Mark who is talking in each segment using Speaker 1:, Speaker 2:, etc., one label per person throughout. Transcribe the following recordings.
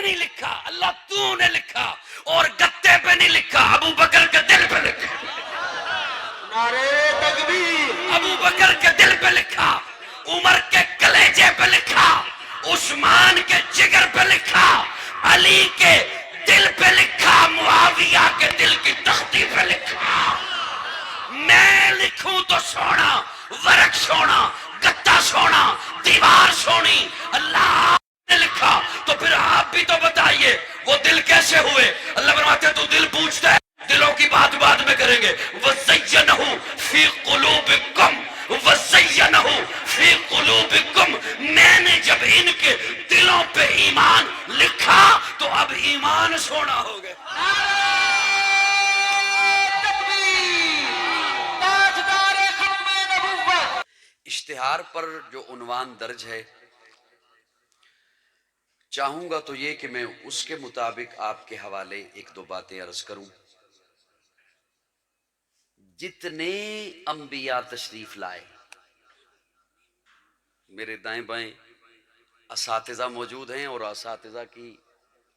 Speaker 1: نہیں لکھا، اللہ تو نے لکھا، اور گتے پہ نہیں لکھا، ابو بکر کے دل پہ لکھا۔
Speaker 2: نعرہ تکبیر،
Speaker 1: ابو بکر کے دل پہ لکھا، عمر کے کلیجے پہ لکھا، عثمان کے جگر پہ لکھا، علی کے دل پہ لکھا، معاویہ کے دل کی تختی پہ لکھا۔ میں لکھوں تو سونا، ورق سونا، گتا سونا، دیوار سونی، اللہ نے لکھا تو پھر آپ بھی تو بتائیے وہ دل کیسے ہوئے؟ اللہ فرماتے ہیں تو دل پوچھتا ہے، دلوں کی بات بعد میں کریں گے۔ وَزَيَّنَهُ فِي قُلُوبِكُمْ وَزَيَّنَهُ فِي قُلُوبِكُمْ، میں نے جب ان کے دلوں پہ ایمان لکھا تو اب ایمان سونا ہو گیا۔
Speaker 2: تکبیر، تاجدار ختم نبوت۔
Speaker 1: اشتہار پر جو عنوان درج ہے، چاہوں گا تو یہ کہ میں اس کے مطابق آپ کے حوالے ایک دو باتیں عرض کروں۔ جتنے انبیاء تشریف لائے، میرے دائیں بائیں اساتذہ موجود ہیں، اور اساتذہ کی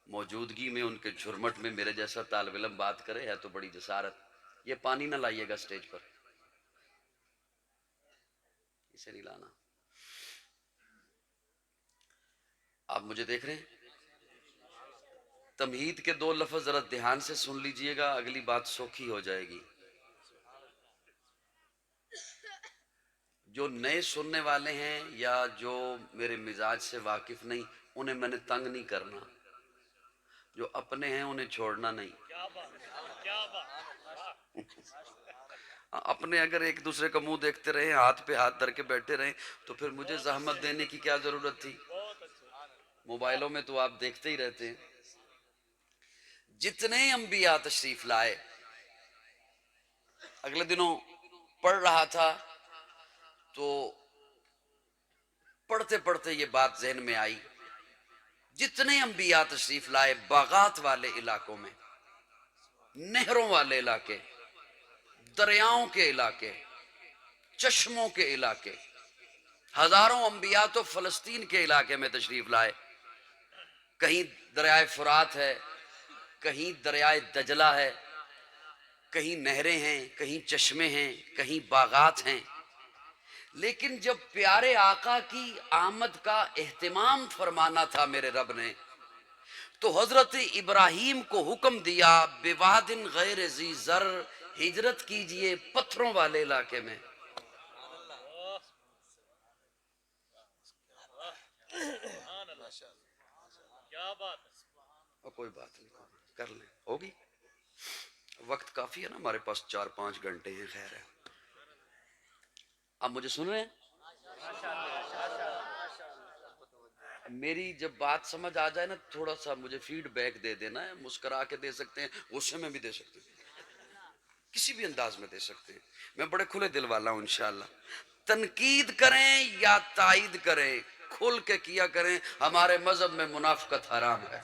Speaker 1: موجودگی میں ان کے جھرمٹ میں میرے جیسا طالب علم بات کرے ہے تو بڑی جسارت۔ یہ پانی نہ لائیے گا سٹیج پر، اسے نہیں لانا۔ آپ مجھے دیکھ رہے ہیں؟ تمہید کے دو لفظ ذرا دھیان سے سن لیجئے گا، اگلی بات سوکھی ہو جائے گی۔ جو نئے سننے والے ہیں یا جو میرے مزاج سے واقف نہیں، انہیں میں نے تنگ نہیں کرنا، جو اپنے ہیں انہیں چھوڑنا نہیں۔ اپنے اگر ایک دوسرے کا منہ دیکھتے رہے، ہاتھ پہ ہاتھ دھر کے بیٹھے رہے تو پھر مجھے زحمت دینے کی کیا ضرورت تھی؟ موبائلوں میں تو آپ دیکھتے ہی رہتے ہیں۔ جتنے انبیاء تشریف لائے، اگلے دنوں پڑھ رہا تھا تو پڑھتے پڑھتے یہ بات ذہن میں آئی، جتنے انبیاء تشریف لائے باغات والے علاقوں میں، نہروں والے علاقے، دریاؤں کے علاقے، چشموں کے علاقے، ہزاروں انبیاء تو فلسطین کے علاقے میں تشریف لائے۔ کہیں دریائے فرات ہے، کہیں دریائے دجلہ ہے، کہیں نہریں ہیں، کہیں چشمے ہیں، کہیں باغات ہیں۔ لیکن جب پیارے آقا کی آمد کا اہتمام فرمانا تھا میرے رب نے، تو حضرت ابراہیم کو حکم دیا بواد غیر ذی زر، ہجرت کیجئے پتھروں والے علاقے میں۔ اور کوئی بات نہیں، کر لیں، ہوگی، وقت کافی ہے نا ہمارے پاس، 4-5 گھنٹے ہیں، خیر ہے۔ آپ مجھے سن رہے ہیں؟ میری جب بات سمجھ آ جائے نا، تھوڑا سا مجھے فیڈ بیک دے دینا ہے، مسکرا کے دے سکتے ہیں، غصے میں بھی دے سکتے ہیں، کسی بھی انداز میں دے سکتے ہیں، میں بڑے کھلے دل والا ہوں انشاءاللہ۔ تنقید کریں یا تائید کریں، کھل کے کیا کریں، ہمارے مذہب میں منافقت حرام ہے۔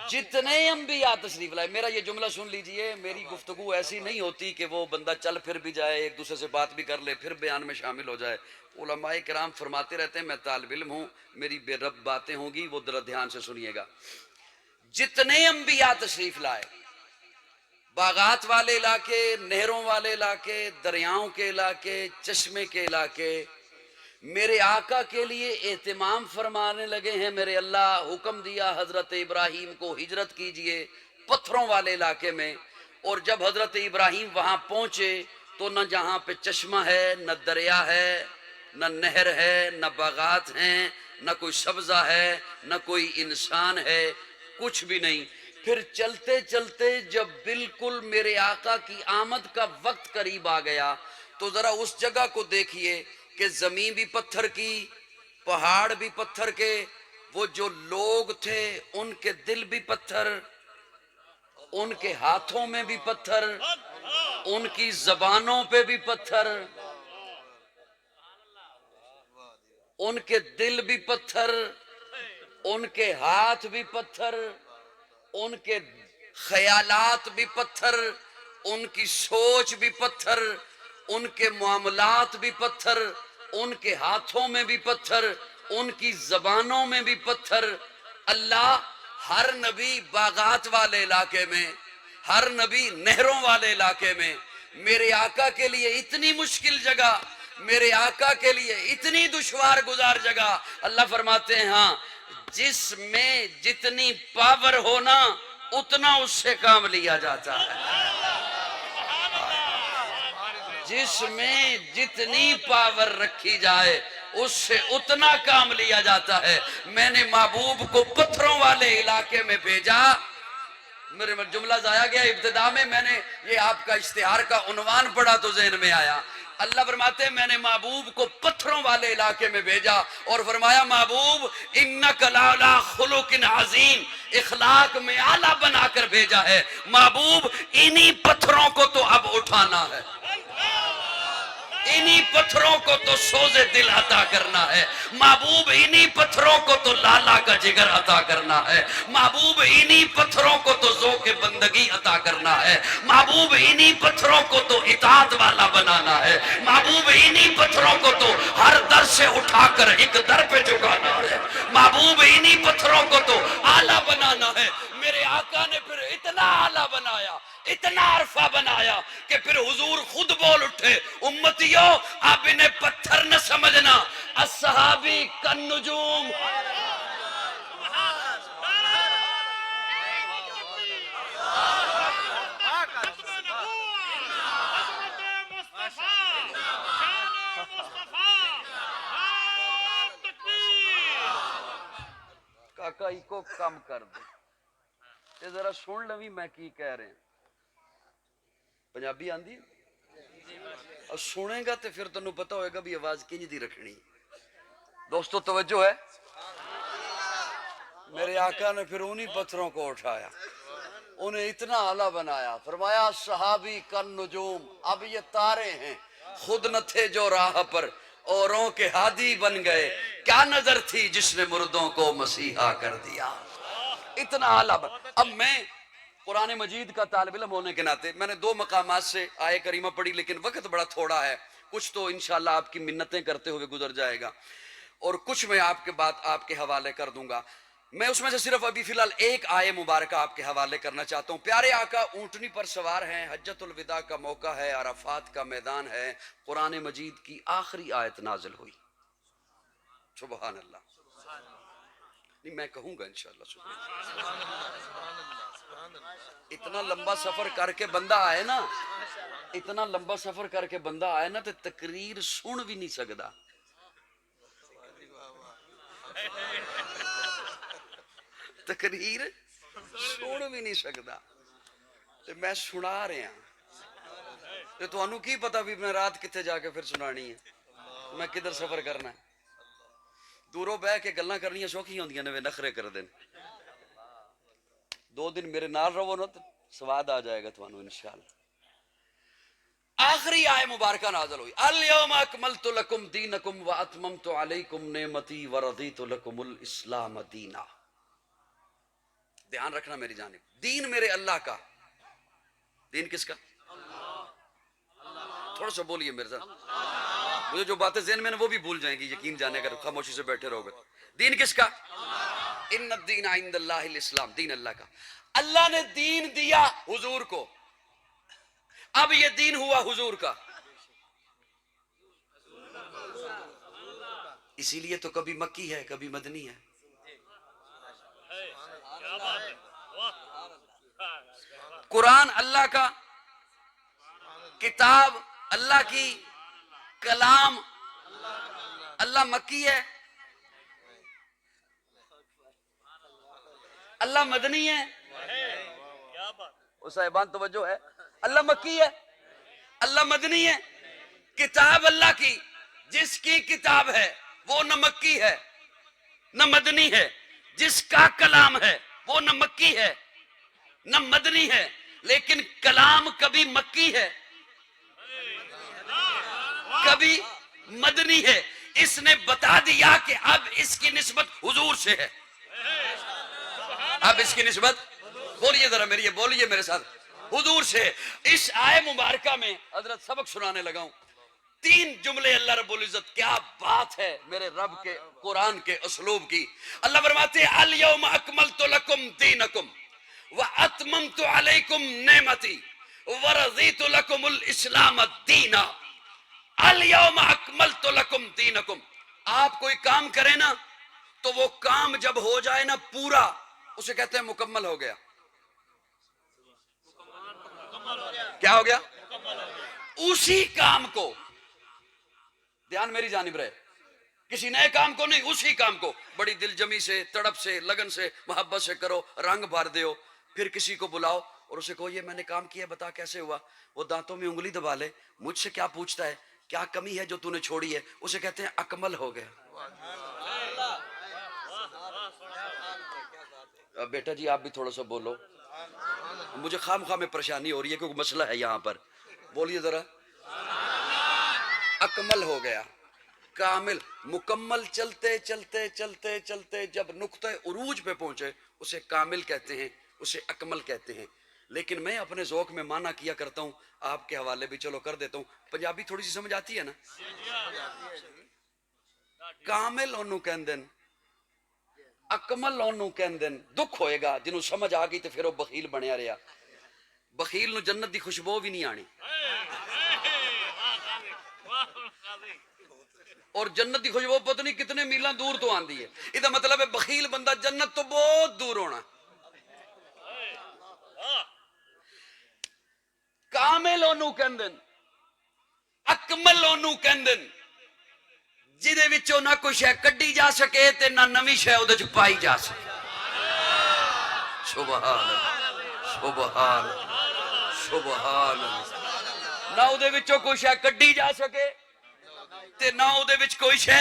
Speaker 1: جتنے انبیاء تشریف لائے، میرا یہ جملہ سن لیجئے، میری گفتگو ایسی نہیں ہوتی کہ وہ بندہ چل پھر بھی جائے، ایک دوسرے سے بات بھی کر لے پھر بیان میں شامل ہو جائے۔ علماء کرام فرماتے رہتے ہیں، میں طالب علم ہوں، میری بے رب باتیں ہوں گی، وہ ذرا دھیان سے سنیے گا۔ جتنے انبیاء تشریف لائے، باغات والے علاقے، نہروں والے علاقے، دریاؤں کے علاقے، چشمے کے علاقے، میرے آقا کے لیے اہتمام فرمانے لگے ہیں۔ میرے اللہ حکم دیا حضرت ابراہیم کو ہجرت کیجئے پتھروں والے علاقے میں، اور جب حضرت ابراہیم وہاں پہنچے تو نہ جہاں پہ چشمہ ہے، نہ دریا ہے، نہ نہر ہے، نہ باغات ہیں، نہ کوئی سبزہ ہے، نہ کوئی انسان ہے، کچھ بھی نہیں۔ پھر چلتے چلتے جب بالکل میرے آقا کی آمد کا وقت قریب آ گیا تو ذرا اس جگہ کو دیکھیے کہ زمین بھی پتھر کی، پہاڑ بھی پتھر کے، وہ جو لوگ تھے ان کے دل بھی پتھر، ان کے ہاتھوں میں بھی پتھر، ان کی زبانوں پہ بھی پتھر، ان کے دل بھی پتھر، ان کے ہاتھ بھی پتھر، ان کے خیالات بھی پتھر، ان کی سوچ بھی پتھر، ان کے معاملات بھی پتھر، ان کے ہاتھوں میں بھی پتھر، ان کی زبانوں میں بھی پتھر۔ اللہ ہر نبی باغات والے علاقے میں، ہر نبی نہروں والے علاقے میں، میرے آقا کے لیے اتنی مشکل جگہ، میرے آقا کے لیے اتنی دشوار گزار جگہ، اللہ فرماتے ہیں ہاں جس میں جتنی پاور ہونا اتنا اس سے کام لیا جاتا ہے، جس میں جتنی پاور رکھی جائے اس سے اتنا کام لیا جاتا ہے۔ میں نے محبوب کو پتھروں والے علاقے میں بھیجا، میرے جملہ ضائع گیا ابتدا میں نے یہ آپ کا اشتہار کا عنوان پڑھا تو ذہن میں آیا۔ اللہ فرماتے ہیں میں نے محبوب کو پتھروں والے علاقے میں بھیجا اور فرمایا محبوب انک لعلی خلق عظیم، اخلاق میں اعلیٰ بنا کر بھیجا ہے۔ محبوب انہی پتھروں کو تو اب اٹھانا ہے، انہی پتھروں کو تو سوز دل عطا کرنا ہے، محبوب انہی پتھروں کو تو لالا کا جگر عطا کرنا ہے، محبوب انہی پتھروں کو تو ذوق بندگی عطا کرنا ہے، محبوب انہی پتھروں کو تو اطاعت والا بنانا ہے، محبوب انہی پتھروں کو تو ہر در سے اٹھا کر ایک در پہ جھکانا ہے، محبوب انہی پتھروں کو تو اعلیٰ بنانا ہے۔ میرے آقا نے پھر اتنا اعلیٰ بنایا، اتنا عرفہ بنایا کہ پھر حضور خود بول اٹھے امتیوں آپ انہیں پتھر نہ سمجھنا، الصحابی کالنجوم۔ کاکا ہی کو کم کر دے تے ذرا سن لوی میں کی کہہ رہے ہیں، پنجابی آندی اور سنے گا تے پھر تنوں پتہ ہوئے گا بھی آواز کنج دی رکھنی۔ دوستو توجہ ہے، میرے آقا نے پھر انہی پتھروں کو اٹھایا، انہیں اتنا اعلیٰ بنایا، فرمایا صحابی کالنجوم، اب یہ تارے ہیں، خود نہ تھے جو راہ پر اوروں کے ہادی بن گئے، کیا نظر تھی جس نے مردوں کو مسیحا کر دیا۔ اتنا اعلیٰ اب میں قرآن مجید کا طالب علم ہونے کے ناطے میں نے 2 مقامات سے آیے کریمہ پڑھی، لیکن وقت بڑا تھوڑا ہے، کچھ تو انشاءاللہ آپ کی منتیں کرتے ہوئے گزر جائے گا اور کچھ میں آپ کے بات آپ کے حوالے کر دوں گا۔ میں اس میں سے صرف ابھی فی الحال ایک آیے مبارکہ آپ کے حوالے کرنا چاہتا ہوں۔ پیارے آقا اونٹنی پر سوار ہیں، حجۃ الوداع کا موقع ہے، عرفات کا میدان ہے، قرآن مجید کی آخری آیت نازل ہوئی، سبحان اللہ، نہیں میں کہوں گا انشاءاللہ سبحان اللہ۔ اتنا لمبا سفر کر کے بندہ آئے نا، اتنا لمبا سفر کر کے بندہ آئے نا تو تقریر سن بھی نہیں سکتا، تقریر سن بھی نہیں سکتا، میں سنا رہا ہوں تو انہوں کی پتا بھی میں رات کتے جا کے پھر سنانی ہے، میں کدھر سفر کرنا ہے، دوروں بہ کے گلاں کرنیاں سوکھی ہوندیاں نے، نخرے کر دیں، 2 دن میرے نال رہو نا تو سواد آ جائے گا تو انہوں انشاءاللہ۔ آخری آئے مبارکہ نازل ہوئی، اليوم اکملت لکم دینکم واتممت علیکم نعمتی ورضیت لکم الاسلام دینا۔ دھیان رکھنا میری جانب، دین میرے اللہ کا، دین کس کا؟ تھوڑا سا بولیے میرے ساتھ، مجھے جو باتیں ذہن میں نے وہ بھی بھول جائیں گی، یقین جانے اگر خاموشی سے بیٹھے رہو گے۔ دین کس کا؟ ان الدین عند اللہ الاسلام، دین اللہ کا۔ اللہ نے دین دیا حضور کو، اب یہ دین ہوا حضور کا، اسی لیے تو کبھی مکی ہے کبھی مدنی ہے۔ قرآن اللہ کا، کتاب اللہ کی، کلام اللہ مکی ہے، اللہ مدنی ہے، صاحبان توجہ ہے، اللہ مکی ہے، اللہ مدنی ہے، کتاب اللہ کی، جس کی کتاب ہے وہ نہ مکی ہے نہ مدنی ہے، جس کا کلام ہے وہ نہ مکی ہے نہ مدنی ہے، لیکن کلام کبھی مکی ہے کبھی مدنی ہے، اس نے بتا دیا کہ اب اس کی نسبت حضور سے ہے، اب اس کی نسبت، بولیے ذرا میری، بولیے میرے ساتھ، حضور سے۔ اس آئے مبارکہ میں حضرت سبق سنانے لگا ہوں، تین جملے اللہ رب العزت، کیا بات ہے میرے رب کے قرآن کے اسلوب کی. اللہ فرماتے ہیں الیوم اکملت لکم دینکم واتممت علیکم نعمتی ورضیت لکم الاسلام دینا. الیوم اکملت لکم دینکم. آپ کوئی کام کریں نا تو وہ کام جب ہو جائے نا پورا، اسے کہتے ہیں مکمل ہو گیا. کیا ہو گیا؟ اسی کام کو، دھیان میری جانب رہے، کسی نئے کام کو نہیں، اسی کام کو بڑی دل جمی سے، تڑپ سے، لگن سے، محبت سے کرو، رنگ بھر دیو. پھر کسی کو بلاؤ اور اسے کہو یہ میں نے کام کیا، بتا کیسے ہوا. وہ دانتوں میں انگلی دبا لے، مجھ سے کیا پوچھتا ہے، کیا کمی ہے جو تو نے چھوڑی ہے، اسے کہتے ہیں اکمل ہو گیا. بیٹا جی آپ بھی تھوڑا سا بولو، مجھے خام خواہ میں پریشانی ہو رہی ہے کیونکہ مسئلہ ہے یہاں پر. بولیے ذرا. اکمل ہو گیا، کامل، مکمل. چلتے چلتے چلتے چلتے جب نقطہ عروج پہ پہنچے اسے کامل کہتے ہیں، اسے اکمل کہتے ہیں. لیکن میں اپنے ذوق میں معنی کیا کرتا ہوں، آپ کے حوالے بھی چلو کر دیتا ہوں. پنجابی تھوڑی سی سمجھ آتی ہے نا. کامل انہوں کہندن، اکمل انہوں کہندن. دکھ ہوئے گا جنہوں سمجھ آ گئی تو پھر وہ بخیل بنیا رہا. بخیل نو جنت دی خوشبو بھی نہیں آنی، اور جنت دی خوشبو پتہ نہیں کتنے میلاں دور تو آندی ہے. یہ مطلب ہے بخیل بندہ جنت تو بہت دور ہونا. کامل انہوں کہندن، اکمل انہوں کہندن جدے وچوں نہ کوئی شے کڈی جا سکے تے نہ نویں شے اودے وچ پائی جا سکے. سبحان اللہ، سبحان اللہ، سبحان اللہ. نہ اودے وچوں کوئی شے کڈی جا سکے تے نہ اودے وچ کوئی شے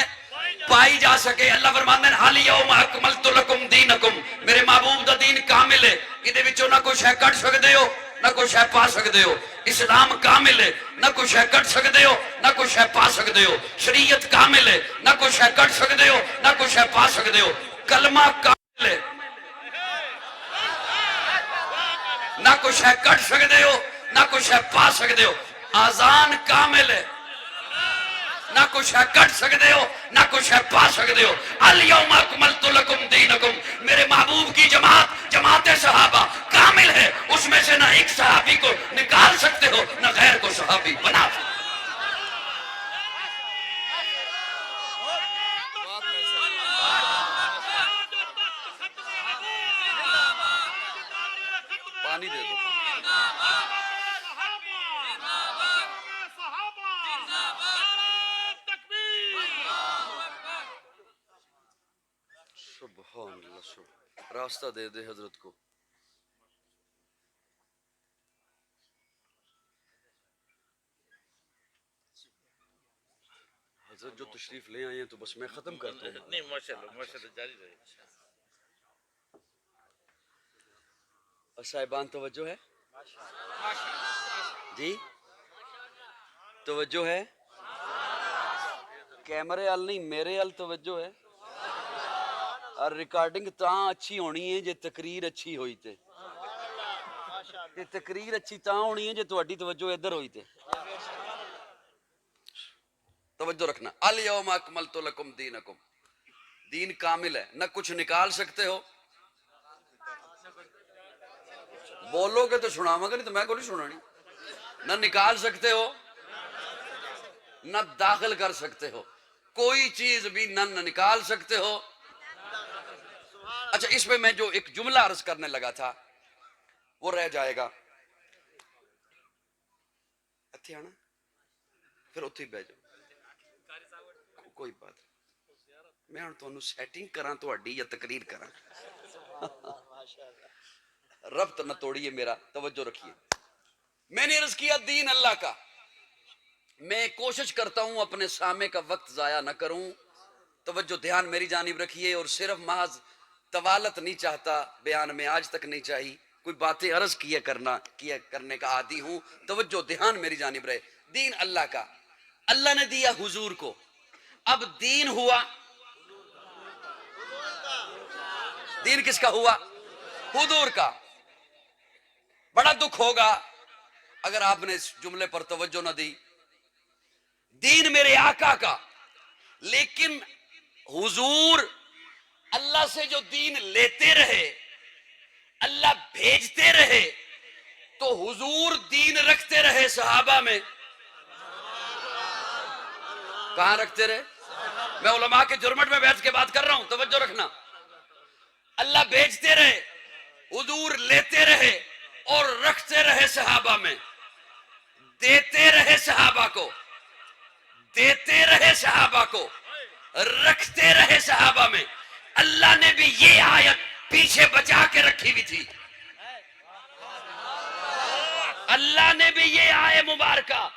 Speaker 1: پائی جا سکے. اللہ فرماندے ہیں الیوم اکملت لکم دینکم، میرے محبوب دا دین کامل ہے، ادے وچوں نہ کوئی شے کڈ سکدے ہو نہ کوئی شے پا سکدے ہو. اسلام کامل ہے، نہ کوئی شے کڈ سکدے ہو نہ کوئی شے پا سکدے ہو. شریعت کامل ہے، نہ کوئی شے کڈ سکدے ہو نہ کوئی شے پا سکدے ہو. کلمہ کامل ہے، نہ کوئی شے کڈ سکدے ہو نہ کوئی شے پا سکدے ہو. آذان کامل ہے، نہ کوئی شے کٹ سکدے ہو نہ کوئی شے پا سکدے ہو. الیوم اکملت لکم دینکم، میرے محبوب کی جماعت، جماعت صحابہ کامل ہے، اس میں سے نہ ایک صحابی کو نکال سکتے ہو نہ غیر کو صحابی بنا سکتے. پانی دے دو. سبحان اللہ. راستہ دے دے حضرت کو. حضرت جو تشریف لے آئے ہیں تو بس میں ختم کرتا ہوں.
Speaker 3: نہیں ماشاءاللہ ماشاءاللہ جاری رہے.
Speaker 1: صاحبان توجہ ہے جی، توجہ ہے. کیمرے ال نہیں میرے ال توجہ ہے. اور ریکارڈنگ تاں اچھی ہونی ہے جے تقریر اچھی ہوئی تے، تے تقریر اچھی تاں ہونی ہے جے تہاڈی توجہ ادھر ہوئی تے. توجہ رکھنا. الیوم اکملت لکم دینکم، دین کامل ہے، نہ کچھ نکال سکتے ہو. بولو گے تو سناواں گا، نہیں تو میں کو نہیں سنانی. نہ نکال سکتے ہو نہ داخل کر سکتے ہو، کوئی چیز بھی نہ نکال سکتے ہو. اچھا اس پہ میں جو ایک جملہ عرض کرنے لگا تھا وہ رہ جائے گا. اتھے آنا پھر اتھے بہ جاؤ، کوئی بات نہیں. میں ہن تانوں سیٹنگ کراں تہاڈی یا تقریر کراں، ربط نہ توڑیے میرا. توجہ رکھیے. میں نے عرض کیا دین اللہ کا، میں کوشش کرتا ہوں اپنے سامع کا وقت ضائع نہ کروں. توجہ دھیان میری جانب رکھیے. اور صرف محض طوالت نہیں چاہتا، بیان میں آج تک نہیں چاہی، کوئی باتیں عرض کیا کرنے کا عادی ہوں. توجہ دھیان میری جانب رہے. دین اللہ کا، اللہ نے دیا حضور کو. اب دین ہوا، دین کس کا ہوا؟ حضور کا. بڑا دکھ ہوگا اگر آپ نے اس جملے پر توجہ نہ دی. دین میرے آقا کا، لیکن حضور اللہ سے جو دین لیتے رہے، اللہ بھیجتے رہے، تو حضور دین رکھتے رہے صحابہ میں. کہاں رکھتے رہے؟ میں علماء کے جرمٹ میں بیٹھ کے بات کر رہا ہوں، توجہ رکھنا. اللہ بھیجتے رہے، حضور لیتے رہے اور رکھتے رہے صحابہ میں، دیتے رہے صحابہ کو، دیتے رہے صحابہ کو، رکھتے رہے صحابہ میں. اللہ نے بھی یہ آیت پیچھے بچا کے رکھی ہوئی تھی. اللہ نے بھی یہ آیت مبارکہ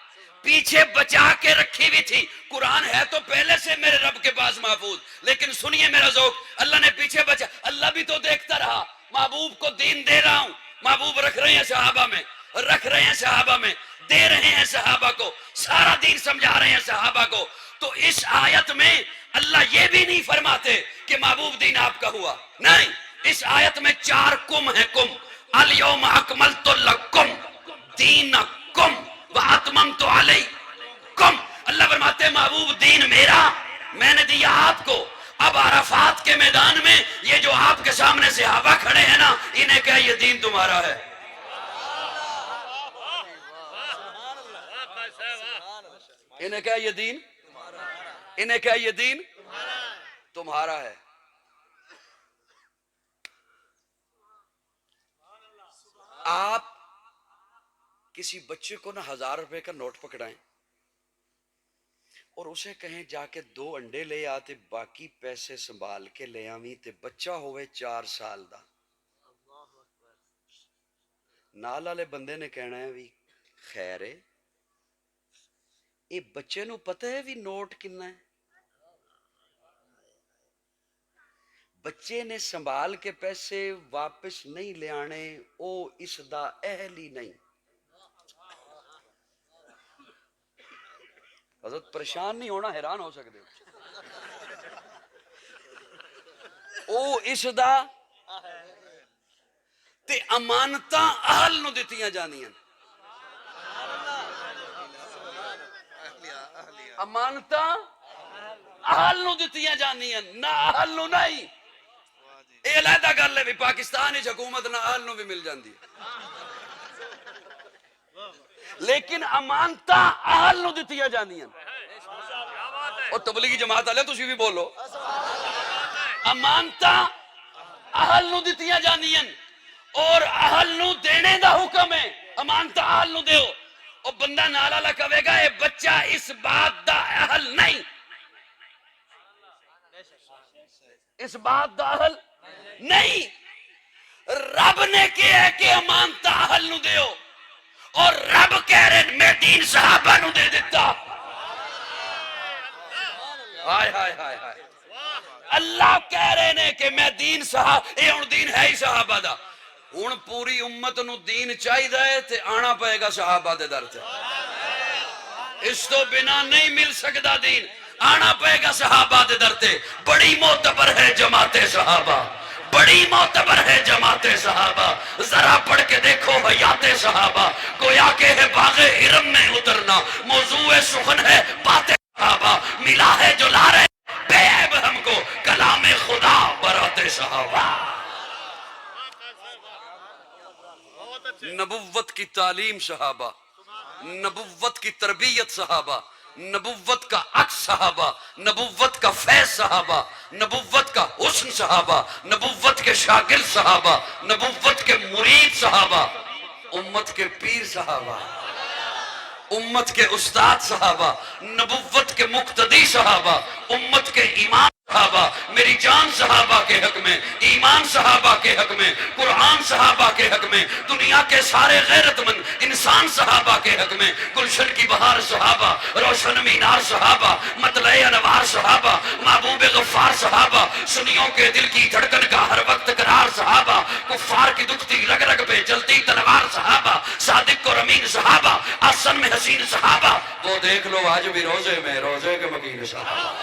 Speaker 1: پیچھے بچا کے رکھی ہوئی تھی. قرآن ہے تو پہلے سے میرے رب کے پاس محفوظ، لیکن سنیے میرا ذوق، اللہ نے پیچھے بچا. اللہ بھی تو دیکھتا رہا، محبوب کو دین دے رہا ہوں، محبوب رکھ رہے ہیں صحابہ میں، رکھ رہے ہیں صحابہ میں، دے رہے ہیں صحابہ کو، سارا دین سمجھا رہے ہیں صحابہ کو. تو اس آیت میں اللہ یہ بھی نہیں فرماتے کہ محبوب دین آپ کا ہوا، نہیں. اس آیت میں 4 کم ہے. کم الیوم اکملت لکم دینکم واتممت علیکم. اللہ فرماتے ہیں محبوب دین میرا، میں نے دیا آپ کو. اب عرفات کے میدان میں یہ جو آپ کے سامنے صحابہ کھڑے ہیں نا، انہیں کہا یہ دین تمہارا ہے. انہیں کہا یہ دین، انہیں کہا یہ دین تمہارا ہے. آپ کسی بچے کو نا 1000 روپے کا نوٹ پکڑائیں اور اسے کہیں جا کے 2 انڈے لے آتے، باقی پیسے سنبھال کے لے آویں، تے بچہ ہوئے 4 سال دا. نال والے بندے نے کہنا ہے بھی خیر ہے، یہ بچے نو پتہ ہے بھی نوٹ کنا ہے. بچے نے سنبھال کے پیسے واپس نہیں لے آنے، او اس دا اہل ہی نہیں. حضرت پریشان نہیں ہونا، حیران ہو سکتے او اس دا تے امانتاں اہل نو دتیاں جاندیاں. امانتاں اہل نو دتیاں جاندیاں، نہ اہل نو نہیں. یہ علیحدہ گل ہے بھی پاکستان ہی حکومت نہ اہل نو بھی مل جاندی ہے، لیکن امانتاں اہل نو دتیاں جاندیاں. اور تبلیغی جماعت والے تسی بھی بولو، امانتاں اہل نو دتیاں جاندیاں اور اہل نو دینے دا حکم ہے. امانتاں اہل نو دیو. اور بندہ نالا لکھوے گا اے بچہ اس بات دا اہل نہیں، اس بات دا اہل نہیں. رب نے کہا ہے کہ امانتاں اہل نو دیو، اور رب کہہ رہے میں دین صحابہ نو دے دیتا. ہائے ہائے ہائے ہائے. اللہ کہہ رہے نے کہ میں دین صحابہ، یہ ہن دین ہے ہی صحابہ دا. ہن پوری امت نو دین چاہیدا ہے تے آنا پائے گا صحابہ دے در تے. اس تو بنا نہیں مل سکتا دین، آنا پائے گا صحابہ دے در تے. بڑی معتبر ہے جماعت صحابہ، بڑی معتبر ہے جماعت صحابہ. ذرا پڑھ کے دیکھو حیات صحابہ، گویا کہ ہے باغ حرم میں اترنا، موضوع سخن ہے بات صحابہ. ملا ہے جو لا رہے بے عیب ہم کو کلام خدا برات صحابہ. نبوت کی تعلیم صحابہ، نبوت کی تربیت صحابہ، نبوت کا عکس صحابہ، نبوت کا فیض صحابہ، نبوت کا حسن صحابہ، نبوت کے شاگرد صحابہ، نبوت کے مرید صحابہ، امت کے پیر صحابہ، امت کے استاد صحابہ، نبوت کے مقتدی صحابہ، امت کے امام صحابہ، میری جان صحابہ کے حق میں، ایمان صحابہ کے حق میں، قرآن صحابہ کے حق میں، دنیا کے سارے غیرت مند انسان صحابہ کے حق میں، گلشن کی بہار صحابہ، روشن مینار صحابہ، مطلع انوار صحابہ، محبوب غفار صحابہ، سنیوں کے دل کی دھڑکن کا ہر وقت قرار صحابہ، کفار کی دکھتی رگ رگ پہ جلتی تلوار صحابہ، صادق اور امین صحابہ، آسن میں حسین صحابہ. وہ دیکھ لو آج بھی روزے میں روزے کے مکین صحابہ.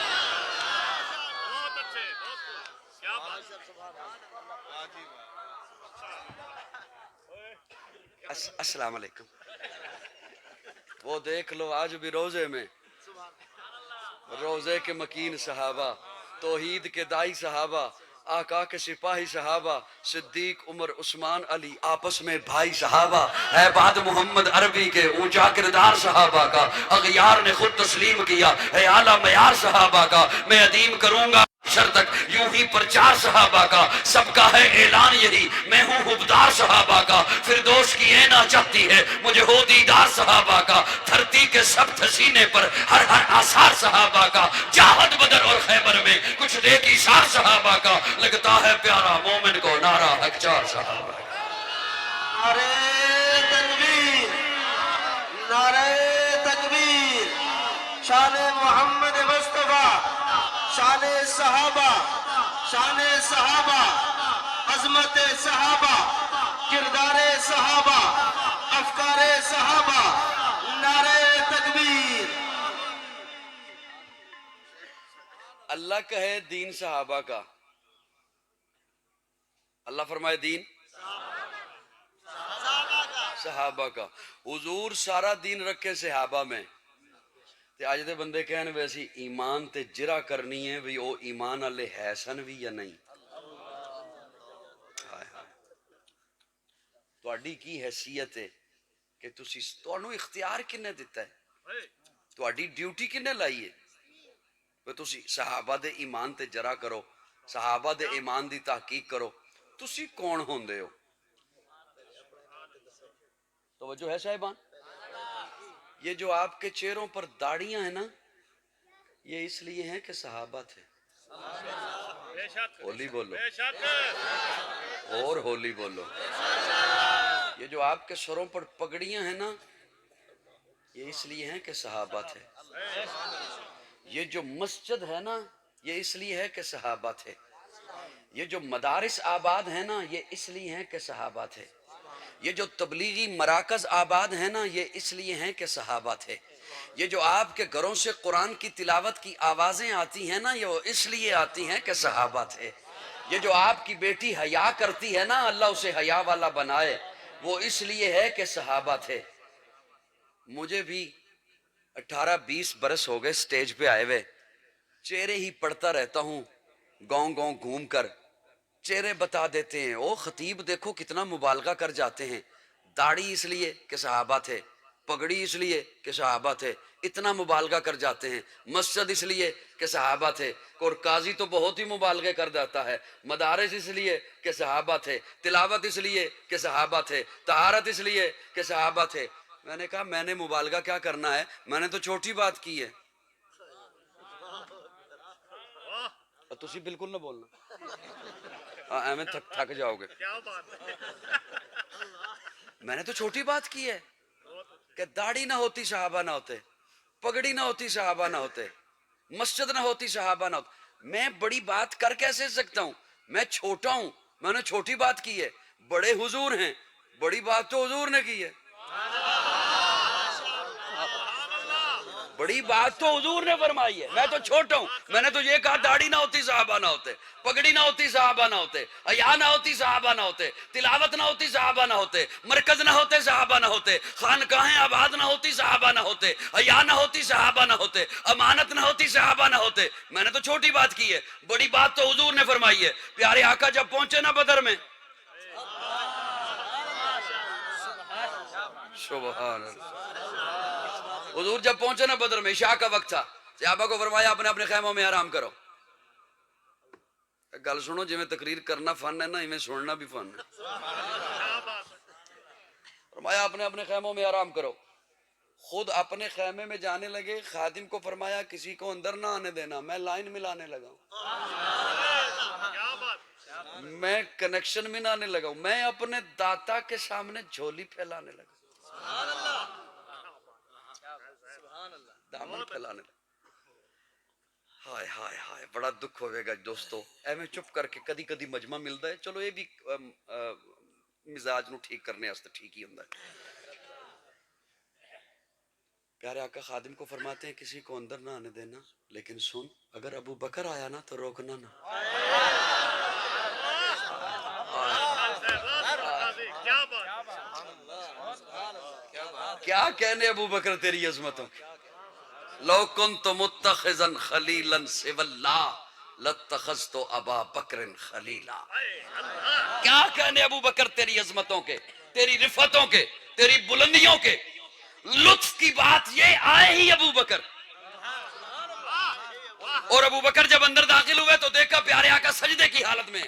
Speaker 1: السلام علیکم. وہ دیکھ لو آج بھی روزے میں روزے کے مکین صحابہ، توحید کے دائی صحابہ، آقا کے سپاہی صحابہ، صدیق عمر عثمان علی آپس میں بھائی صحابہ، ہے بعد محمد عربی کے اونچا کردار صحابہ کا، اغیار نے خود تسلیم کیا ہے اعلیٰ معیار صحابہ کا، میں عدیم کروں گا شر تک یوں ہی پرچار صحابہ کا، سب کا ہے اعلان یہی میں ہوں حبدار صحابہ کا، فردوس کی اینا چاہتی ہے مجھے ہو دیدار صحابہ کا، دھرتی کے سب سینے پر ہر ہر آثار صحابہ کا، جاہد بدر اور خیبر میں کچھ دیکھ اشار صحابہ کا، لگتا ہے پیارا مومن کو نعرہ حق چار صحابہ کا۔
Speaker 2: نعرے تکبیر، نعرے تکبیر، شان محمد مصطفیٰ، شان صحابہ، شان صحابہ، عظمت صحابہ، کردار صحابہ، افکار صحابہ، نعرے تکبیر۔
Speaker 1: اللہ کہے دین صحابہ کا، اللہ فرمائے دین صحابہ کا، حضور سارا دین رکھے صحابہ میں تے اج دے بندے کہن ویسی ایمان تے جرا کرنی ہے بھی او ایمان والے ہے سن بھی یا نہیں۔ ہائے ہائے، تہاڈی کی حیثیت ہے کہ تسی تانوں اختیار کنے دتا ہے، تہاڈی ڈیوٹی کنے لائی ہے کہ تسی صحابہ دے ایمان تے جرا کرو، صحابہ دے ایمان دی تحقیق کرو، تسی کون ہوندے ہو؟ توجہ ہے صاحبان؟ یہ جو آپ کے چہروں پر داڑیاں ہیں نا، یہ اس لیے ہیں کہ صحابہ تھے۔ ہولی بولو اور ہولی بولو۔ یہ جو آپ کے سروں پر پگڑیاں ہیں نا، یہ اس لیے ہیں کہ صحابہ تھے۔ یہ جو مسجد ہے نا، یہ اس لیے ہے کہ صحابہ تھے۔ یہ جو مدارس آباد ہیں نا، یہ اس لیے ہیں کہ صحابہ تھے۔ یہ جو تبلیغی مراکز آباد ہیں نا، یہ اس لیے ہیں کہ صحابہ تھے۔ یہ جو آپ کے گھروں سے قرآن کی تلاوت کی آوازیں آتی ہیں نا، یہ اس لیے آتی ہیں کہ صحابہ تھے۔ یہ جو آپ کی بیٹی حیا کرتی ہے نا، اللہ اسے حیا والا بنائے، وہ اس لیے ہے کہ صحابہ تھے۔ مجھے بھی 18-20 برس ہو گئے سٹیج پہ آئے ہوئے، چہرے ہی پڑھتا رہتا ہوں گاؤں گاؤں گھوم کر، چہرے بتا دیتے ہیں۔ او خطیب دیکھو کتنا مبالغہ کر جاتے ہیں، داڑھی اس لیے کہ صحابہ تھے، پگڑی اس لیے کہ صحابہ تھے، اتنا مبالغہ کر جاتے ہیں، مسجد اس لیے کہ صحابہ تھے، اور قاضی تو بہت ہی مبالغے کر جاتا ہے، مدارس اس لیے کہ صحابہ تھے، تلاوت اس لیے کہ صحابہ تھے، طہارت اس لیے کہ صحابہ تھے۔ میں نے کہا میں نے مبالغہ کیا کرنا ہے، میں نے تو چھوٹی بات کی ہے۔ تسی بالکل نہ بولنا، ایویں تھک جاؤ گے۔ میں نے تو چھوٹی بات کی ہے کہ داڑھی نہ ہوتی صحابہ نہ ہوتے، پگڑی نہ ہوتی صحابہ نہ ہوتے، مسجد نہ ہوتی صحابہ نہ ہوتے۔ میں بڑی بات کر کیسے سکتا ہوں؟ میں چھوٹا ہوں، میں نے چھوٹی بات کی ہے۔ بڑے حضور ہیں، بڑی بات تو حضور نے کی ہے، بڑی بات تو حضور نے فرمائی ہے۔ میں تو چھوٹا ہوں، میں نے تو یہ کہا داڑھی نہ ہوتی صحابہ نہ ہوتے، پگڑی نہ ہوتی صحابہ نہ ہوتے، حیا نہ ہوتی صحابہ نہ ہوتے، تلاوت نہ ہوتی صحابہ نہ ہوتے، مرکز نہ ہوتے صحابہ نہ ہوتے، خانقاہیں آباد نہ ہوتی صحابہ نہ ہوتے، حیا نہ ہوتی صحابہ نہ ہوتے، امانت نہ ہوتی صحابہ نہ ہوتے۔ میں نے تو چھوٹی بات کی ہے، بڑی بات تو حضور نے فرمائی ہے۔ پیارے آقا جب پہنچے نا بدر میں، سبحان اللہ، حضور جب پہنچے نا بدر میں، عشاء کا وقت تھا، صحابہ کو فرمایا اپنے اپنے خیموں میں آرام کرو۔ گل سنو، جی میں تقریر کرنا فن ہے نا، ایویں سننا بھی فن ہے۔ فرمایا اپنے اپنے خیموں میں آرام کرو۔ خود اپنے خیمے میں جانے لگے، خادم کو فرمایا کسی کو اندر نہ آنے دینا، میں لائن ملانے لگا ہوں، میں کنیکشن میں نہ آنے لگا ہوں، میں اپنے داتا کے سامنے جھولی پھیلانے لگا، دامن پھیلانے لگا۔ ہائے ہائے ہائے، بڑا دکھ ہوئے گا دوستو، ایویں چپ کر کے کدی کدی مجمع ملتا ہے، چلو یہ بھی مزاج نو ٹھیک کرنے واسطے ٹھیک ہی ہوندا ہے۔ پیارے آقا خادم کو فرماتے ہیں کسی کو اندر نہ آنے دینا، لیکن سن اگر ابو بکر آیا نا تو روکنا نہ۔ کیا کہنے ابو بکر تیری عظمتوں کی، لو کنت متخذا خلیلا سوی اللہ لاتخذت ابا بکر خلیلا. کیا کہنے ابو بکر تیری عظمتوں کے، تیری رفتوں کے، تیری بلندیوں کے. لطف کی بات یہ آئے ہی ابو بکر. اور ابو بکر جب اندر داخل ہوئے تو دیکھا پیارے آقا سجدے کی حالت میں،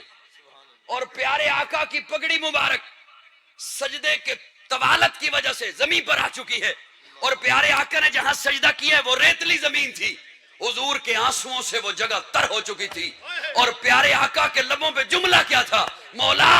Speaker 1: اور پیارے آقا کی پگڑی مبارک سجدے کے طوالت کی وجہ سے زمین پر آ چکی ہے، اور پیارے آقا نے جہاں سجدہ کیا ہے وہ ریتلی زمین تھی. حضور کے آنسوؤں سے وہ جگہ تر ہو چکی تھی، اور پیارے آقا کے لبوں پہ جملہ کیا تھا؟ مولا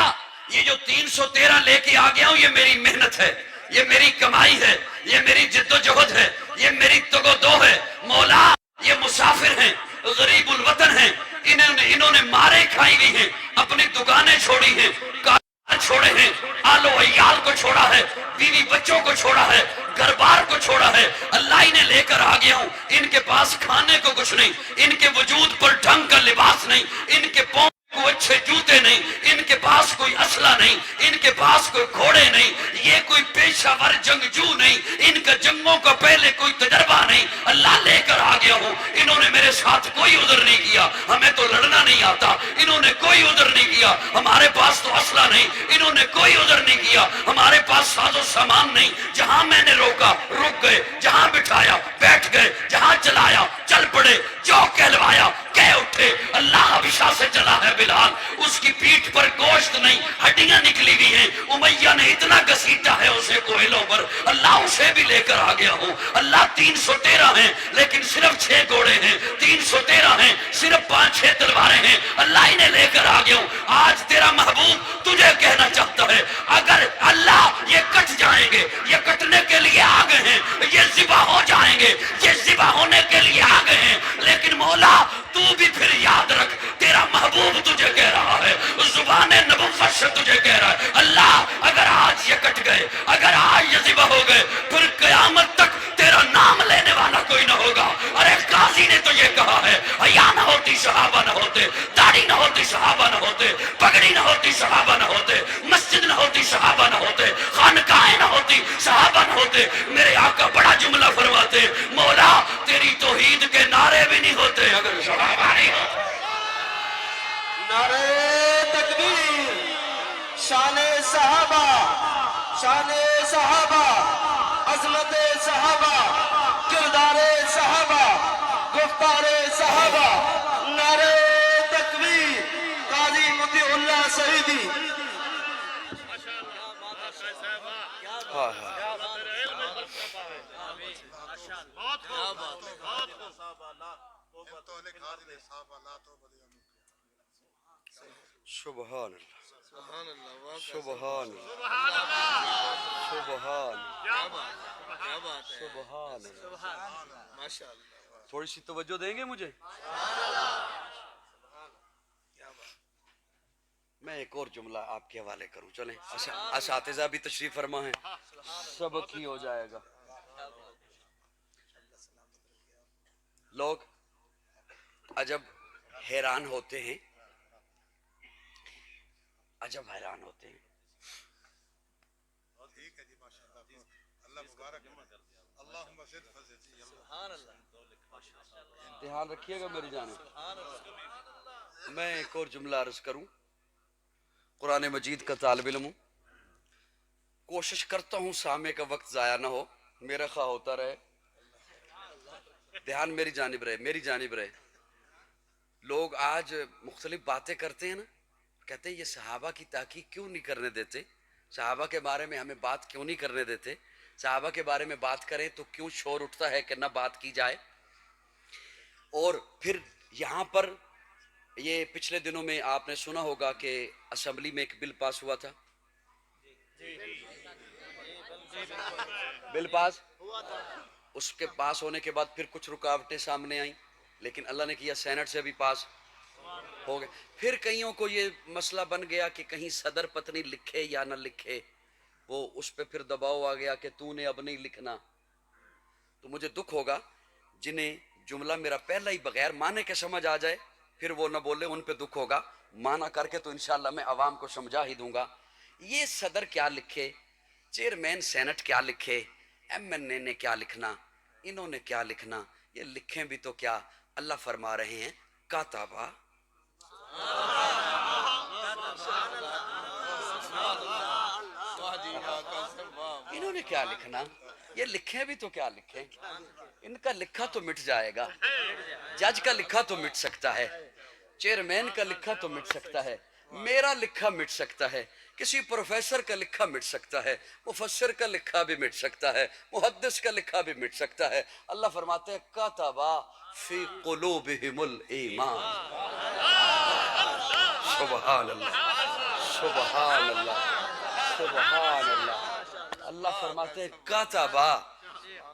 Speaker 1: یہ جو 313 لے کے آ گیا ہوں یہ میری محنت ہے، یہ میری کمائی ہے، یہ میری جد و جہد ہے، یہ میری تگ و دو ہے. مولا یہ مسافر ہیں، غریب الوطن ہیں، انہوں نے مارے کھائی گئی ہیں، اپنی دکانیں چھوڑی ہیں، چھوڑے ہیں، آل و عیال کو چھوڑا ہے، بیوی بچوں کو چھوڑا ہے، گھر بار کو چھوڑا ہے. اللہ انہیں لے کر آ گیا ہوں. ان کے پاس کھانے کو کچھ نہیں، ان کے وجود پر ڈھنگ کا لباس نہیں، ان کے پاؤں کو اچھے جوتے نہیں، ان کے پاس کوئی اسلحہ نہیں، ان کے پاس کوئی گھوڑے نہیں، یہ کوئی پیشہ ور جنگجو نہیں، ان کا جنگوں کا پہلے کوئی تجربہ نہیں. اللہ لے کر آ گیا ہوں. انہوں نے میرے ساتھ کوئی عذر نہیں کیا، ہمیں تو لڑنا نہیں آتا. انہوں نے کوئی عذر نہیں کیا، ہمارے پاس تو اسلحہ نہیں. انہوں نے کوئی عذر نہیں کیا، ہمارے پاس ساز و سامان نہیں. جہاں میں نے روکا رک گئے، جہاں بٹھایا بیٹھ گئے، جہاں چلایا چل پڑے، جو کہلوایا کہہ اٹھے. اللہ حبشہ سے چلا ہے بلال، اس کی پیٹھ پر گوشت نہیں، ہڈیاں نکلی ہوئی ہیں. امیہ نے اتنا گھسیٹا ہے اسے کوئلوں پر. اللہ اسے بھی لے کر آ گیا ہوں. اللہ 313 ہیں لیکن صرف 6 گھوڑے ہیں، 313 ہیں صرف 5-6 تلواریں ہیں. اللہ انہیں لے کر آ گیا ہوں. آج تیرا محبوب تجھے کہنا چاہتا ہے اگر اللہ یہ کٹ جائیں گے، یہ کٹنے کے لیے آ گئے ہیں، یہ ذبح ہو جائیں گے، یہ ذبح ہونے کے لیے آ گئے ہیں، لیکن مولا تو بھی پھر یاد رکھ تیرا محبوب تجھے کہہ رہا ہے، زبان نبوت سے تجھے کہہ رہا ہے. اللہ اگر آج یہ کٹ گئے، اگر آج یہ ذبح ہو گئے، پھر قیامت تک تیرا نام لینے والا کوئی نہ ہوگا. ارے قاضی نے تو یہ کہا ہے حیا نہ ہوتی صحابہ نہ ہوتے، داڑھی نہ ہوتی صحابہ نہ ہوتے، پگڑی نہ ہوتی صحابہ نہ ہوتے، مسجد نہ ہوتی صحابہ نہ ہوتے، خانقاہیں نہ ہوتی صحابہ نہ ہوتے. میرے آقا بڑا جملہ فرماتے مولا تیری توحید کے نعرے بھی نہیں ہوتے اگر صحابہ نہیں ہوتے.
Speaker 2: نعرہ تکبیر. شان صحابہ، شان صحابہ، عظمت صحابہ، کردار صحابہ، گفتار صحابہ. نعرہ تکبیر. قاضی مطیع اللہ سعیدی.
Speaker 1: سبحان اللہ، سبحان اللہ، سبحان سبحان اللہ. تھوڑی سی توجہ دیں گے مجھے؟ میں ایک اور جملہ آپ کے حوالے کروں. چلیں اساتذہ بھی تشریف فرما ہیں، سبق ہی ہو جائے گا. لوگ عجب حیران ہوتے ہیں، عجب حیران ہوتے ہیں. دھیان رکھیے گا میری جانب. میں ایک اور جملہ عرض کروں. قرآن مجید کا طالب علم ہوں، کوشش کرتا ہوں سامع کا وقت ضائع نہ ہو، میرا خواہ ہوتا رہے. دھیان میری جانب رہے، میری جانب رہے. لوگ آج مختلف باتیں کرتے ہیں نا، کہتے ہیں یہ صحابہ کی تحقیق کیوں نہیں کرنے دیتے، صحابہ کے بارے میں ہمیں بات کیوں نہیں کرنے دیتے، صحابہ کے بارے میں بات کریں تو کیوں شور اٹھتا ہے کہ نہ بات کی جائے. اور پھر یہاں پر یہ پچھلے دنوں میں آپ نے سنا ہوگا کہ اسمبلی میں ایک بل پاس ہوا تھا. بل پاس، اس کے پاس ہونے کے بعد پھر کچھ رکاوٹیں سامنے آئیں، لیکن اللہ نے کیا سینٹ سے بھی پاس ہو گئے. پھر کئیوں کو یہ مسئلہ بن گیا کہ کہیں صدر پتنی لکھے یا نہ لکھے، وہ اس پہ پھر دباؤ آ گیا کہ تو نے اب نہیں لکھنا. تو مجھے دکھ ہوگا جنہیں جملہ میرا پہلا ہی بغیر معنی کے سمجھ آ جائے پھر وہ نہ بولے، ان پہ دکھ ہوگا. معنی کر کے تو انشاءاللہ میں عوام کو سمجھا ہی دوں گا. یہ صدر کیا لکھے، چیئرمین سینٹ کیا لکھے، ایم این اے نے کیا لکھنا، انہوں نے کیا لکھنا، یہ لکھیں بھی تو کیا، اللہ فرما رہے ہیں کاتبہ. انہوں نے کیا لکھنا، یہ لکھیں بھی تو کیا لکھیں، ان کا لکھا تو مٹ جائے گا. جج کا لکھا تو مٹ سکتا ہے، چیئرمین کا لکھا تو مٹ سکتا ہے، میرا لکھا مٹ سکتا ہے، کسی پروفیسر کا لکھا مٹ سکتا ہے، مفسر کا لکھا بھی مٹ سکتا ہے، محدث کا لکھا بھی مٹ سکتا ہے. اللہ فرماتے ہیں کاتبہ فی قلوبہم الایمان. سبحان اللہ، سبحان اللہ، سبحان اللہ. اللہ فرماتے ہیں کاتبہ،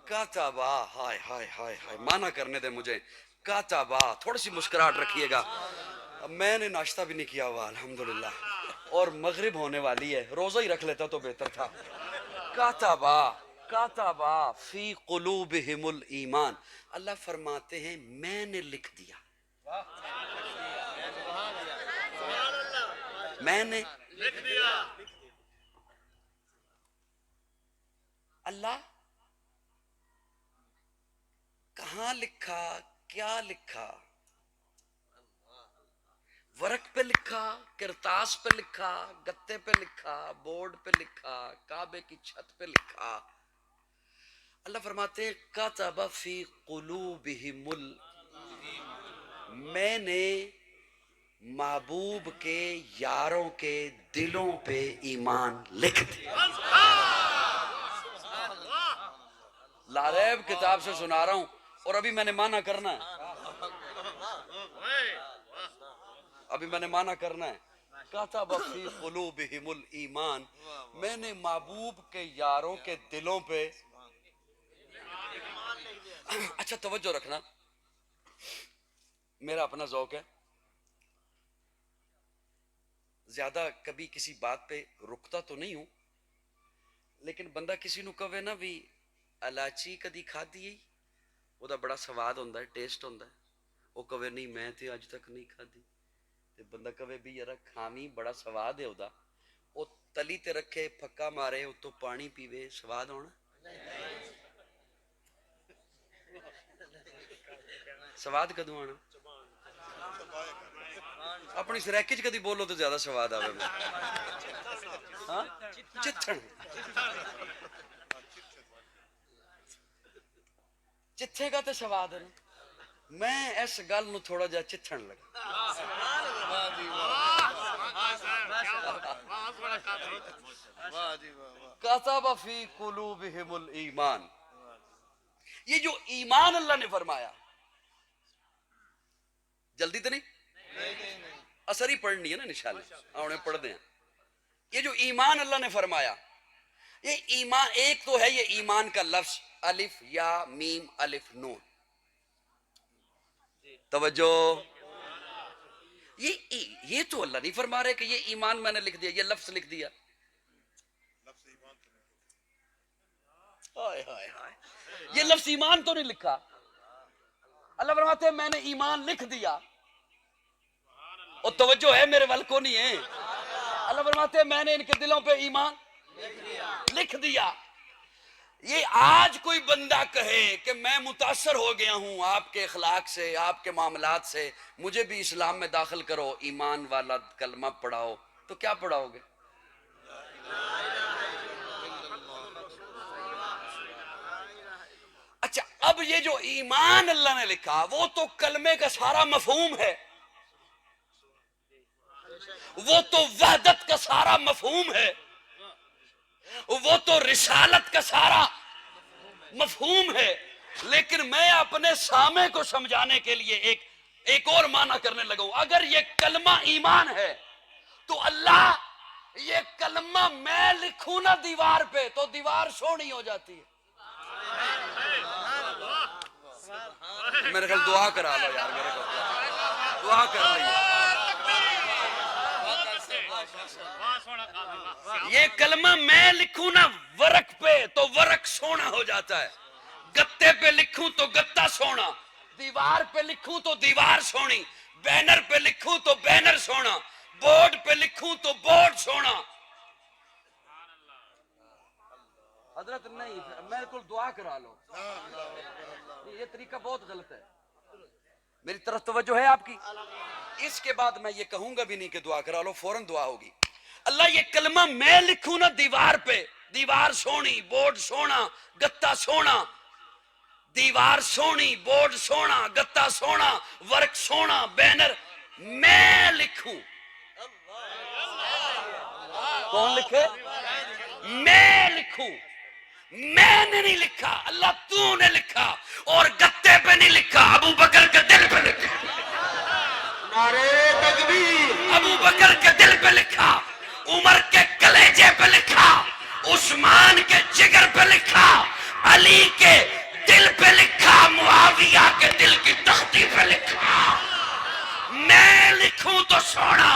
Speaker 1: کاتبہ، ہائے ہائے ہائے ہائے، مانا کرنے دے مجھے. کاتبہ، تھوڑی سی مسکراہٹ رکھیے گا. اب میں نے ناشتہ بھی نہیں کیا ہوا الحمدللہ، اور مغرب ہونے والی ہے، روزہ ہی رکھ لیتا تو بہتر تھا. کاتبہ، کاتبہ فی قلوبہم الایمان. اللہ فرماتے ہیں میں نے لکھ دیا، میں نے
Speaker 3: لکھ دیا.
Speaker 1: اللہ کہاں لکھا، کیا لکھا؟ ورق پہ لکھا، کرتاس پہ لکھا، گتے پہ لکھا، بورڈ پہ لکھا، کعبے کی چھت پہ لکھا. اللہ فرماتے ہیں کاتب فی قلوبہم میں نے محبوب کے یاروں کے دلوں پہ ایمان لکھ دیا. لاریب کتاب سے سنا رہا ہوں، اور ابھی میں نے مانا کرنا ہے، ابھی میں نے مانا کرنا ہے. کاتب فی قلوبہم الایمان، میں نے محبوب کے یاروں کے دلوں پہ. اچھا توجہ رکھنا، میرا اپنا ذوق ہے، زیادہ کبھی کسی بات پہ رکتا تو نہیں ہوں، لیکن بندہ کسی نو کہے نا بھی الاچی کدی کھادی ہے، وہ دا بڑا سواد ہوندہ ہے، ٹیسٹ ہوندہ ہے. وہ کہے نہیں میں تے اج تک نہیں کھادی، تے بندہ کہے بھی یارا کھامی بڑا سواد ہے ہودا، وہ تلی تے رکھے پھکا مارے اتو پانی پیوے، سواد ہونا؟ سواد کدوں آنا؟ اپنی سریکی چ کدی بولو تو زیادہ سواد آوے. ہاں چتھن، چتھے کا تے سواد ہے نا. میں اس گل نو تھوڑا جا چتھن لگا. کاتب فی قلوبہم الایمان، یہ جو ایمان اللہ نے فرمایا، جلدی تو نہیں، اثر ہی پڑھنی ہے نا انشاءاللہ، انہیں پڑھ دیں. یہ جو ایمان اللہ نے فرمایا، یہ ایمان ایک تو ہے یہ ایمان کا لفظ الف یا میم الف نون. توجہ، یہ تو اللہ نہیں فرما رہے کہ یہ ایمان میں نے لکھ دیا، یہ لفظ لکھ دیا. یہ لفظ ایمان تو نہیں لکھا. اللہ فرماتے ہیں میں نے ایمان لکھ دیا، اور توجہ ہے میرے ول کو نہیں ہے. اللہ فرماتے ہیں میں نے ان کے دلوں پہ ایمان لکھ دیا. یہ آج کوئی بندہ کہے کہ میں متاثر ہو گیا ہوں آپ کے اخلاق سے، آپ کے معاملات سے، مجھے بھی اسلام میں داخل کرو، ایمان والا کلمہ پڑھاؤ، تو کیا پڑھاؤ گے؟ اچھا اب یہ جو ایمان اللہ نے لکھا وہ تو کلمے کا سارا مفہوم ہے، وہ تو وحدت کا سارا مفہوم ہے، وہ تو رسالت کا سارا مفہوم ہے. لیکن میں اپنے سامع کو سمجھانے کے لیے ایک اور معنی کرنے لگا ہوں. اگر یہ کلمہ ایمان ہے تو اللہ یہ کلمہ میں لکھوں نا دیوار پہ تو دیوار سونی ہو جاتی ہے. میرے خیال دعا کرا لو یار، میرے کو دعا کر رہی ہے. یہ کلمہ میں لکھوں نا ورق پہ تو ورق سونا ہو جاتا ہے، گتے پہ لکھوں تو گتا سونا، دیوار پہ لکھوں تو دیوار سونی، بینر پہ لکھوں تو بینر سونا، بورڈ پہ لکھوں تو بورڈ سونا. حضرت نہیں میرے کو دعا دعا کرا لو. یہ طریقہ بہت غلط ہے. میری طرف توجہ ہے آپ کی. اس کے بعد میں یہ کہوں گا بھی نہیں کہ دعا کرا لو, فوراً دعا ہوگی. اللہ یہ کلمہ میں لکھوں نا دیوار پہ, دیوار سونی, بورڈ سونا, گتا سونا, دیوار سونی, بورڈ سونا, گتا سونا, ورک سونا, بینر میں لکھوں. کون لکھے؟ میں لکھوں. میں نے نہیں لکھا, اللہ تو نے لکھا. اور گتے پہ نہیں لکھا, ابو بکر کے دل پہ لکھا.
Speaker 2: نعرے تکبیر.
Speaker 1: ابو بکر کے دل پہ لکھا, عمر کے کلیجے پہ لکھا, عثمان کے جگر پہ لکھا, علی کے دل پہ لکھا, معاویہ کے دل کی تختی پہ لکھا. میں لکھوں تو سونا,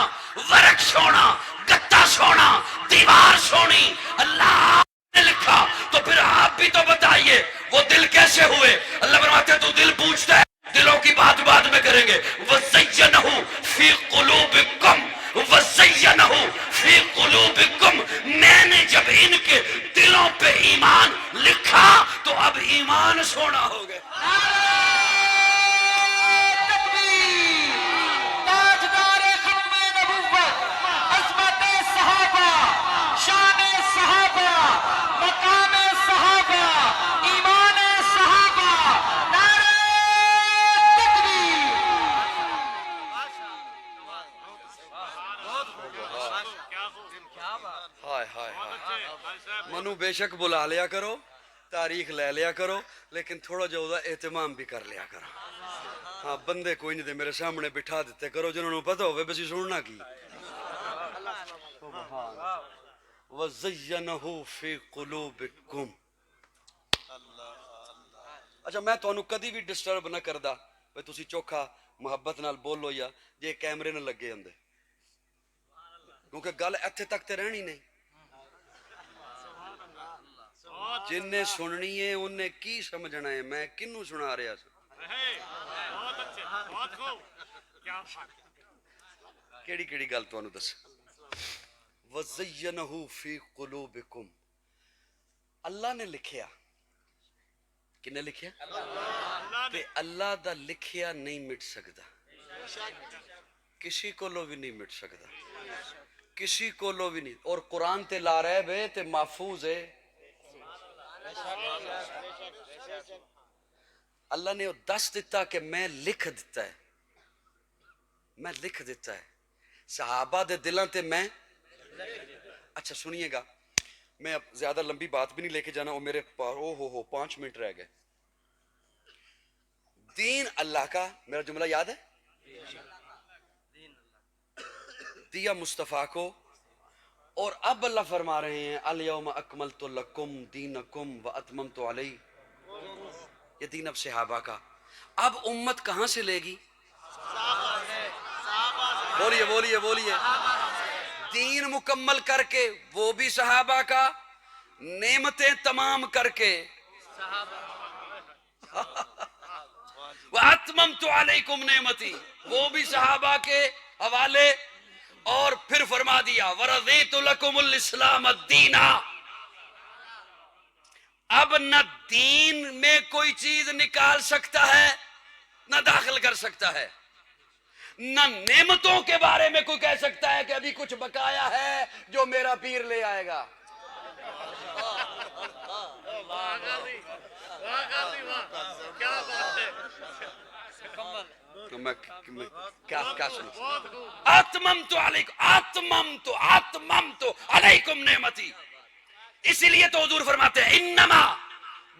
Speaker 1: ورق سونا, گتا سونا, دیوار سونی. اللہ نے لکھا تو پھر آپ بھی تو بتائیے وہ دل کیسے ہوئے. اللہ فرماتے ہیں تو دل پوچھتا ہے, دلوں کی بات بعد میں کریں گے. وَزَيَّنَهُ فِي قُلُوبِكُمْ وَزَيَّنَهُ فِي قُلُوبِكُمْ. میں نے جب ان کے دلوں پہ ایمان لکھا تو اب ایمان سونا ہو گئے.
Speaker 2: تاجدار ختم نبوت, عظمت صحابہ, شان صحابہ, مقام صحابہ, ایمان صحابہ. نعرے تکبیر.
Speaker 1: ہائے ہائے ہائے. منو بے شک بلا لیا کرو, تاریخ لے لیا کرو, لیکن تھوڑا جو اہتمام بھی کر لیا کرو. ہاں بندے کوئی نہیں دے میرے سامنے بٹھا دیتے کرو جنہوں نے پتہ ہوئے بسی سننا کی. وَزَيَّنَهُ فِي قُلُوبِكُمْ. اچھا میں تانوں کدی بھی ڈسٹرب نہ کردا بھئی تسی چوکھا محبت نال بولو یا جے کیمرے نہ لگے ہوندے, کیونکہ گل ایتھے تک تے رہنی نہیں. جن نے سننی ہے انہیں کی سمجھنا ہے, میں کنوں سنا رہا سا. کیڑی کیڑی گل تانوں دس. وَزَيَّنَهُ فِي قُلُوبِكُمْ. اللہ نے لکھیا, کنے لکھیا؟ تے اللہ دا لکھیا نہیں مٹ سکتا, کسی کو لو بھی نہیں مٹ سکتا, کسی کو لو بھی نہیں. اور قرآن تے لا رہے بے تے محفوظ ہے. اللہ نے وہ دس دیتا کہ میں لکھ دیتا ہے, میں لکھ دیتا ہے صحابہ دے دلوں تے میں. اچھا سنیے گا, میں اب زیادہ لمبی بات بھی نہیں لے کے جانا, وہ میرے ہو 5 منٹ رہ گئے. دین اللہ کا, میرا جملہ یاد ہے, دیا مصطفیٰ کو. اور اب اللہ فرما رہے ہیں الیوم اکملت لکم دینکم واتممت علی. یہ دین اب صحابہ کا. اب امت کہاں سے لے گی؟ بولیے بولیے بولیے. دین مکمل کر کے وہ بھی صحابہ کا, نعمتیں تمام کر کے وَأَتْمَمْتُ عَلَيْكُمْ نِعْمَتِي, وہ بھی صحابہ کے حوالے. اور پھر فرما دیا وَرَضِيتُ لَكُمُ الْإِسْلَامَ الدِّينَ. اب نہ دین میں کوئی چیز نکال سکتا ہے نہ داخل کر سکتا ہے, نہ نعمتوں کے بارے میں کوئی کہہ سکتا ہے کہ ابھی کچھ بقایا ہے جو میرا پیر لے آئے گا. میں کیا سنوں. اتممت علیکم نعمتی. اسی لیے تو حضور فرماتے ہیں انما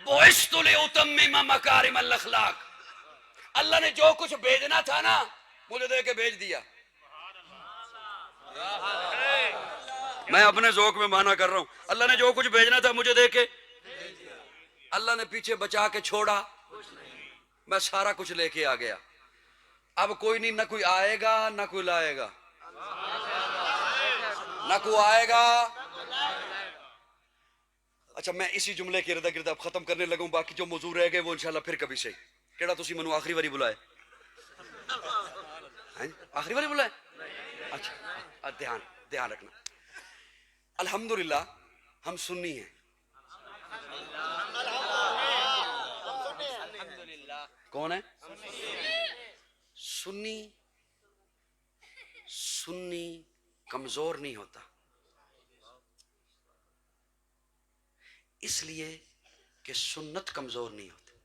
Speaker 1: بعثت لاتمم مکارم الاخلاق. اللہ نے جو کچھ بھیجنا تھا نا مجھے دے کے بھیج دیا. میں اپنے ذوق میں مانا کر رہا ہوں, اللہ نے جو کچھ بھیجنا تھا مجھے دے کے. اللہ نے پیچھے بچا کے چھوڑا, میں سارا کچھ لے کے آ گیا. اب کوئی نہیں, نہ کوئی آئے گا نہ کوئی لائے گا, نہ کوئی آئے گا. اچھا میں اسی جملے کے ارد گرد اب ختم کرنے لگوں, باقی جو موضوع رہ گئے وہ انشاءاللہ پھر کبھی سے. کیڑا تسی منو آخری باری بلائے؟ آخری باری بلائے؟ اچھا دھیان رکھنا. الحمدللہ ہم سنی ہیں, کون ہے؟ سنی کمزور نہیں ہوتا، اس لیے کہ سنت کمزور نہیں ہوتی۔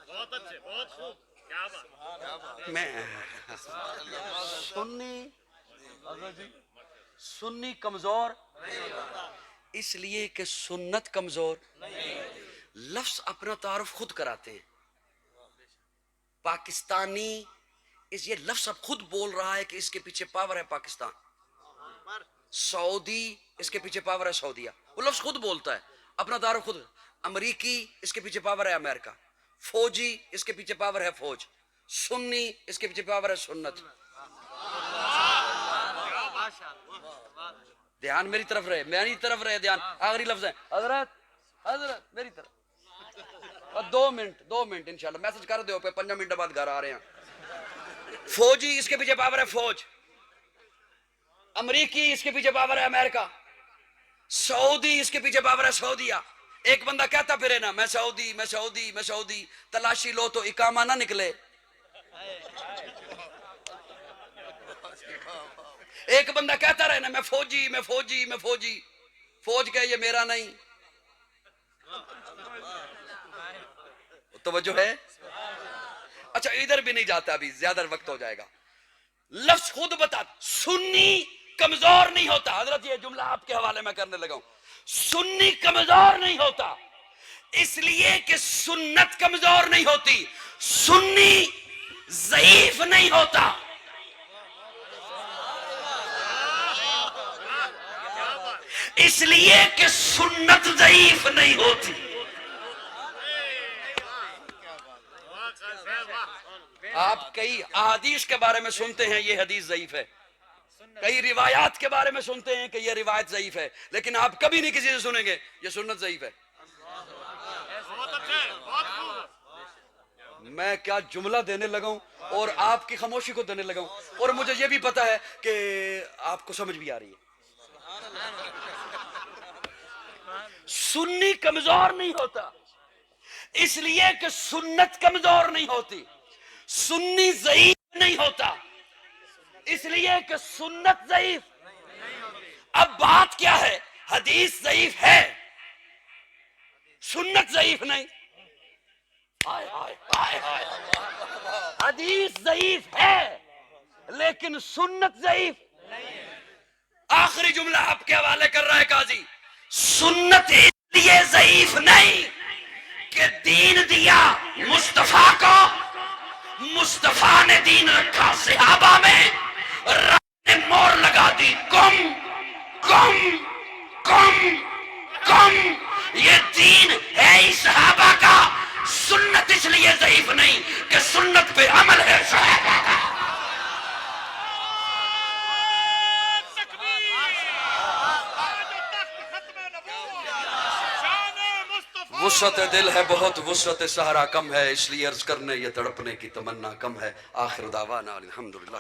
Speaker 3: بہت اچھے، بہت خوب، کیا بات۔
Speaker 1: میں سنی کمزور اس لیے کہ سنت کمزور۔ لفظ اپنا تعارف خود کراتے ہیں۔ پاکستانی یہ لفظ اب خود بول رہا ہے کہ اس کے پیچھے پاور ہے پاکستان۔ سعودی اس کے پیچھے پاور ہے سعودیہ، وہ لفظ خود بولتا ہے، اپنا تعارف خود۔ امریکی اس کے پیچھے پاور ہے امریکہ، فوجی اس کے پیچھے پاور ہے فوج، سنی اس کے پیچھے پاور ہے سنت۔ دھیان میری طرف رہے، میری طرف رہے دھیان۔ آخری لفظ ہے حضرت میری طرف۔ اور 2 منٹ انشاءاللہ میسج کر دیو پہ 5 منٹ بعد گھر آ رہے ہیں۔ فوجی اس کے پیچھے پاور ہے فوج، امریکی اس کے پیچھے پاور ہے امریکہ، سعودی اس کے پیچھے پاور ہے سعودیہ۔ ایک بندہ کہتا پھرے نا میں سعودی، تلاشی لو تو اقامہ نہ نکلے۔ ایک بندہ کہتا رہے نا میں فوجی، فوج کہ یہ میرا نہیں۔ توجہ ہے؟ اچھا ادھر بھی نہیں جاتا، ابھی زیادہ وقت ہو جائے گا۔ لفظ خود بتا، سنی کمزور نہیں ہوتا۔ حضرت یہ جملہ آپ کے حوالے میں کرنے لگا ہوں۔ سنی کمزور نہیں ہوتا اس لیے کہ سنت کمزور نہیں ہوتی، سنی ضعیف نہیں ہوتا۔ اس لیے کہ سنت ضعیف نہیں ہوتی۔ آپ کئی احادیث کے بارے میں سنتے ہیں یہ حدیث ضعیف ہے، کئی روایات کے بارے میں سنتے ہیں کہ یہ روایت ضعیف ہے، لیکن آپ کبھی نہیں کسی سے سنیں گے یہ سنت ضعیف ہے۔ میں کیا جملہ دینے لگا ہوں اور آپ کی خاموشی کو دینے لگا ہوں، اور مجھے یہ بھی پتا ہے کہ آپ کو سمجھ بھی آ رہی ہے۔ سنی کمزور نہیں ہوتا اس لیے کہ سنت کمزور نہیں ہوتی، سنی ضعیف نہیں ہوتا اس لیے کہ سنت ضعیف۔ اب بات کیا ہے؟ حدیث ضعیف ہے، سنت ضعیف نہیں۔ حدیث ضعیف ہے لیکن سنت ضعیف۔ آخری جملہ آپ کے حوالے کر رہا ہے قاضی، سنت اس لیے ضعیف نہیں کہ دین دیا مصطفیٰ کو، مصطفیٰ نے دین رکھا صحابہ میں، رب نے مور لگا دی کم کم کم کم، یہ دین ہے ہی صحابہ کا۔ سنت اس لیے ضعیف نہیں کہ سنت پہ عمل ہے صحابہ کا۔ وسعت دل ہے بہت، وسعت سہارا کم ہے، اس لیے عرض کرنے یہ تڑپنے کی تمنا کم ہے۔ آخر دعوانا الحمدللہ۔